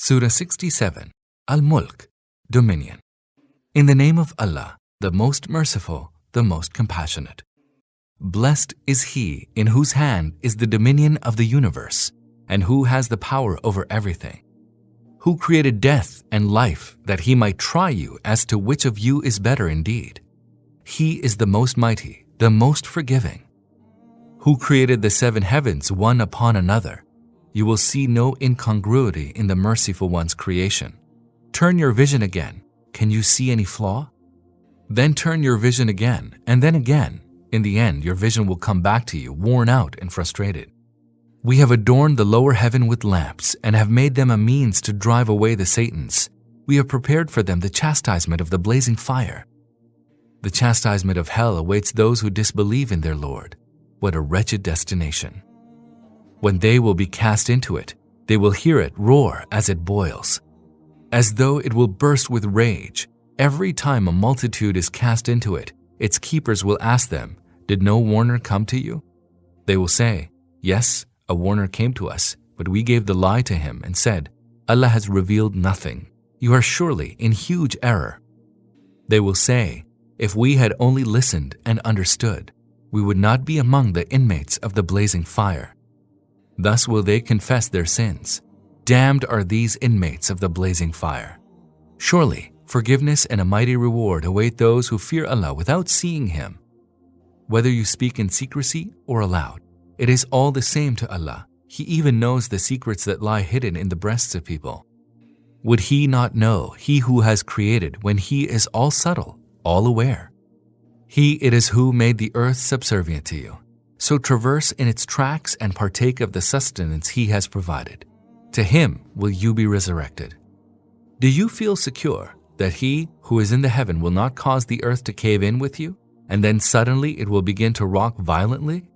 Surah 67, Al-Mulk, Dominion. In the name of Allah, the most merciful, the most compassionate. Blessed is he in whose hand is the dominion of the universe, and who has the power over everything. Who created death and life that he might try you as to which of you is better indeed. He is the most mighty, the most forgiving. Who created the 7 heavens one upon another. You will see no incongruity in the merciful one's creation. Turn your vision again. Can you see any flaw? Then turn your vision again, and then again. In the end, your vision will come back to you, worn out and frustrated. We have adorned the lower heaven with lamps and have made them a means to drive away the Satans. We have prepared for them the chastisement of the blazing fire. The chastisement of hell awaits those who disbelieve in their Lord. What a wretched destination. When they will be cast into it, they will hear it roar as it boils. As though it will burst with rage, every time a multitude is cast into it, its keepers will ask them, "Did no warner come to you?" They will say, "Yes, a warner came to us, but we gave the lie to him and said, 'Allah has revealed nothing. You are surely in huge error.'" They will say, "If we had only listened and understood, we would not be among the inmates of the blazing fire." Thus will they confess their sins. Damned are these inmates of the blazing fire. Surely, forgiveness and a mighty reward await those who fear Allah without seeing Him. Whether you speak in secrecy or aloud, it is all the same to Allah. He even knows the secrets that lie hidden in the breasts of people. Would He not know He who has created when He is all subtle, all aware? He it is who made the earth subservient to you. So traverse in its tracks and partake of the sustenance He has provided. To Him will you be resurrected. Do you feel secure that He who is in the heaven will not cause the earth to cave in with you, and then suddenly it will begin to rock violently?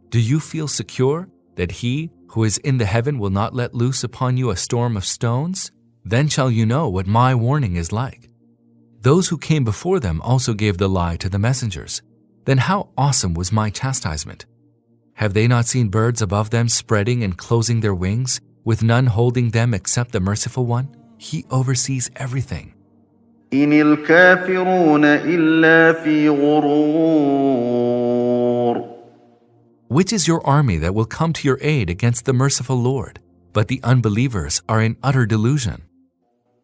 Do you feel secure that He who is in the heaven will not let loose upon you a storm of stones? Then shall you know what my warning is like. Those who came before them also gave the lie to the messengers. Then how awesome was my chastisement? Have they not seen birds above them spreading and closing their wings, with none holding them except the Merciful One? He oversees everything. إن الكافرون إلا في غرور. Which is your army that will come to your aid against the merciful Lord? But the unbelievers are in utter delusion.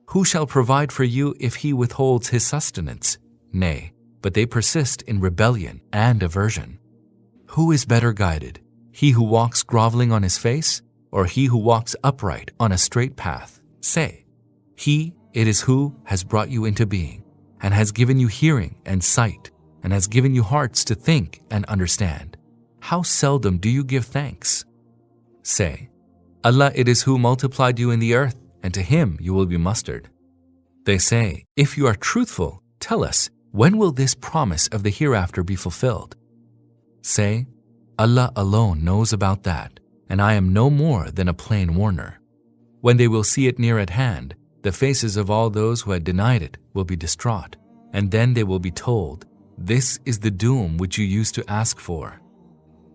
Who shall provide for you if He withholds His sustenance? Nay, but they persist in rebellion and aversion. Who is better guided, he who walks groveling on his face, or he who walks upright on a straight path? Say, He it is who has brought you into being, and has given you hearing and sight, and has given you hearts to think and understand. How seldom do you give thanks? Say, Allah it is who multiplied you in the earth, and to Him you will be mustered. They say, if you are truthful, tell us, when will this promise of the hereafter be fulfilled? Say, Allah alone knows about that, and I am no more than a plain warner. When they will see it near at hand, the faces of all those who had denied it will be distraught, and then they will be told, "This is the doom which you used to ask for."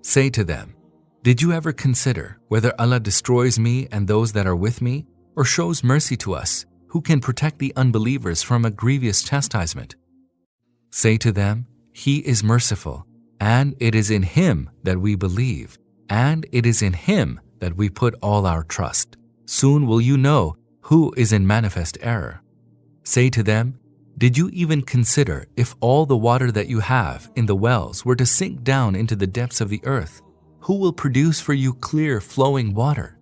Say to them, did you ever consider whether Allah destroys me and those that are with me, or shows mercy to us, who can protect the unbelievers from a grievous chastisement? Say to them, He is merciful, and it is in Him that we believe, and it is in Him that we put all our trust. Soon will you know who is in manifest error. Say to them, did you even consider if all the water that you have in the wells were to sink down into the depths of the earth? Who will produce for you clear flowing water?